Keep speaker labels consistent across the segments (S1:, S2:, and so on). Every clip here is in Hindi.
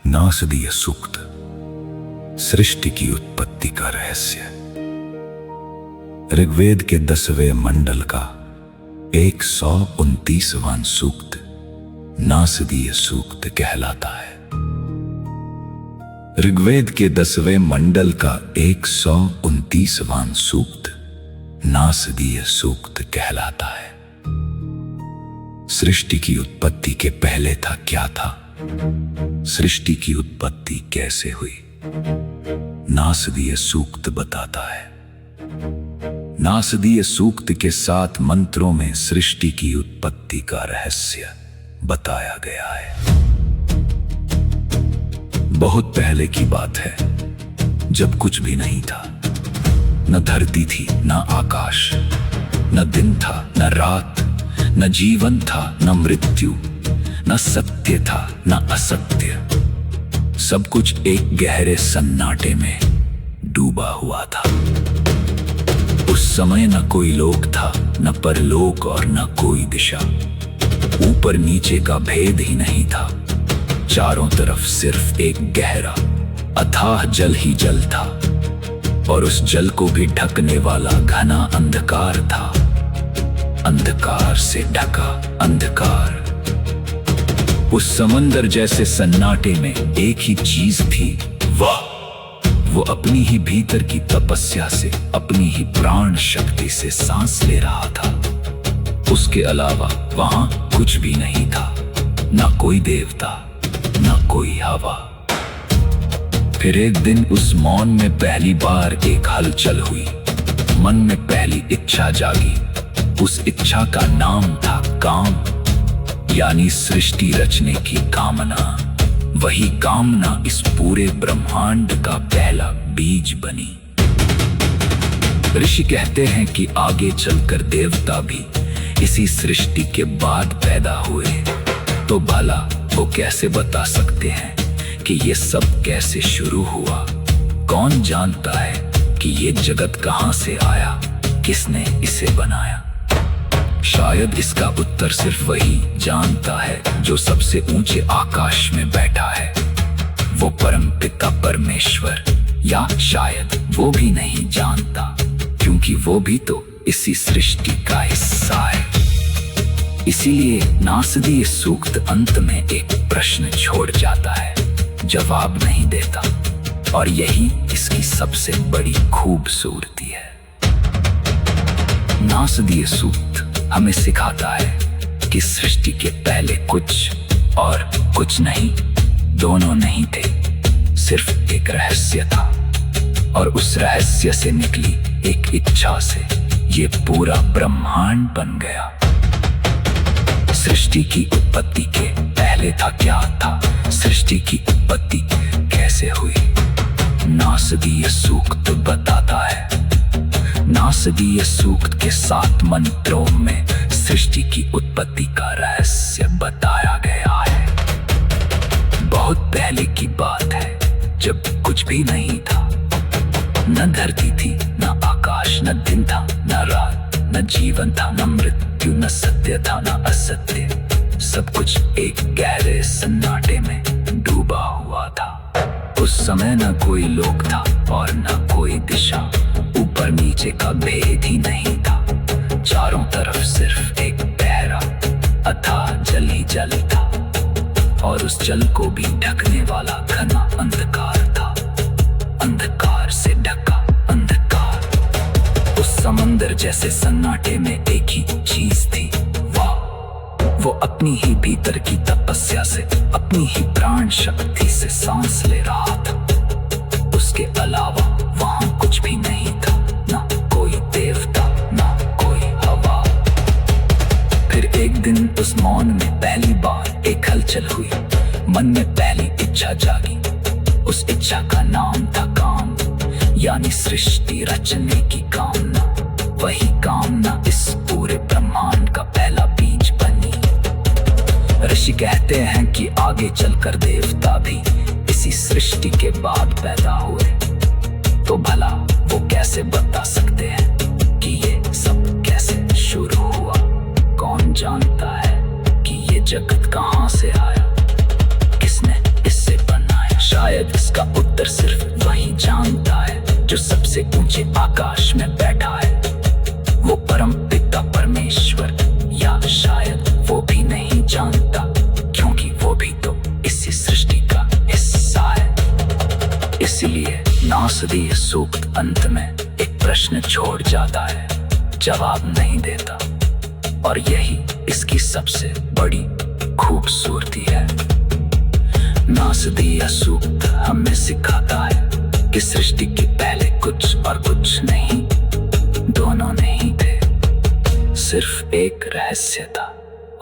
S1: नासदीय सूक्त, सृष्टि की उत्पत्ति का रहस्य। ऋग्वेद के 10वें मंडल का 129वां सूक्त नासदीय सूक्त कहलाता है। ऋग्वेद के 10वें मंडल का 129वां सूक्त नासदीय सूक्त कहलाता है। सृष्टि की उत्पत्ति के पहले था क्या था? सृष्टि की उत्पत्ति कैसे हुई? नासदीय सूक्त बताता है। नासदीय सूक्त के 7 मंत्रों में सृष्टि की उत्पत्ति का रहस्य बताया गया है। बहुत पहले की बात है, जब कुछ भी नहीं था। न धरती थी, न आकाश, न दिन था, न रात, न जीवन था, न मृत्यु, न सत्य था, न असत्य। सब कुछ एक गहरे सन्नाटे में डूबा हुआ था। उस समय न कोई लोक था, न परलोक और न कोई दिशा। ऊपर नीचे का भेद ही नहीं था। चारों तरफ सिर्फ एक गहरा अथाह जल ही जल था, और उस जल को भी ढकने वाला घना अंधकार था। अंधकार से ढका अंधकार। उस समंदर जैसे सन्नाटे में एक ही चीज थी, वो अपनी ही भीतर की तपस्या से, अपनी ही प्राण शक्ति से सांस ले रहा था। उसके अलावा वहां कुछ भी नहीं था। ना कोई देवता, ना कोई हवा। फिर एक दिन उस मौन में पहली बार एक हलचल हुई। मन में पहली इच्छा जागी। उस इच्छा का नाम था काम, यानी सृष्टि रचने की कामना। वही कामना इस पूरे ब्रह्मांड का पहला बीज बनी। ऋषि कहते हैं कि आगे चलकर देवता भी इसी सृष्टि के बाद पैदा हुए। तो भला वो कैसे बता सकते हैं कि ये सब कैसे शुरू हुआ? कौन जानता है कि ये जगत कहां से आया, किसने इसे बनाया? शायद इसका उत्तर सिर्फ वही जानता है जो सबसे ऊंचे आकाश में बैठा है, वो परमपिता परमेश्वर। या शायद वो भी नहीं जानता, क्योंकि वो भी तो इसी सृष्टि का हिस्सा है। इसीलिए नासदीय सूक्त अंत में एक प्रश्न छोड़ जाता है, जवाब नहीं देता। और यही इसकी सबसे बड़ी खूबसूरती है। नासदीय सूक्त हमें सिखाता है कि सृष्टि के पहले कुछ और कुछ नहीं, दोनों नहीं थे। सिर्फ एक रहस्य था, और उस रहस्य से निकली एक इच्छा से ये पूरा ब्रह्मांड बन गया। सृष्टि की उत्पत्ति के पहले था क्या था? सृष्टि की उत्पत्ति कैसे हुई? नासदीय सूक्त बताता है। नासदीय सूक्त के 7 मंत्रों में सृष्टि की उत्पत्ति का रहस्य बताया गया है। बहुत पहले की बात है, जब कुछ भी नहीं था। न धरती थी, न आकाश, न दिन था, न रात, न जीवन था, न मृत्यु, न सत्य था, न असत्य। सब कुछ एक गहरे सन्नाटे में डूबा हुआ था। उस समय न कोई लोक था और न कोई दिशा। ऊपर नीचे का भेद ही नहीं था। चारों तरफ सिर्फ एक गहरा अथाह जल ही जल था, और उस जल को भी ढकने वाला घना अंधकार था। अंधकार से ढका अंधकार। उस समंदर जैसे सन्नाटे में एक ही चीज थी, वो अपनी ही भीतर की तपस्या से, अपनी ही प्राण शक्ति से सांस ले रहा था। उसके अलावा वहां कुछ भी नहीं था। ना कोई देवता, ना कोई हवा। फिर एक दिन उस मौन में पहली बार एक हलचल हुई। मन में पहली इच्छा जागी। उस इच्छा का नाम था काम, यानी सृष्टि रचने की कामना। वही कामना इस पूरे ब्रह्मांड का पहला बीज बनी। ऋषि कहते हैं कि आगे चलकर देवता भी इसी सृष्टि के बाद पैदा हुए। तो भला वो कैसे बता सकते हैं कि ये सब कैसे शुरू हुआ? कौन जानता है कि ये जगत कहां से आया, किसने इसे बनाया? सबसे ऊंचे आकाश में बैठा है। वो परम पिता परमेश्वर, या शायद वो भी नहीं जानता, क्योंकि वो भी तो इसी सृष्टि का हिस्सा है। इसलिए नासदीय सूक्त अंत में एक प्रश्न छोड़ जाता है, जवाब नहीं देता, और यही इसकी सबसे बड़ी खूबसूरती है। नासदीय सूक्त हमें सिखाता है कि सृष्टि के पहले कुछ और कुछ नहीं, दोनों नहीं थे, सिर्फ एक रहस्य था,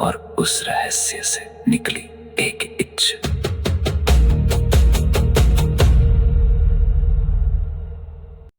S1: और उस रहस्य से निकली एक इच्छा।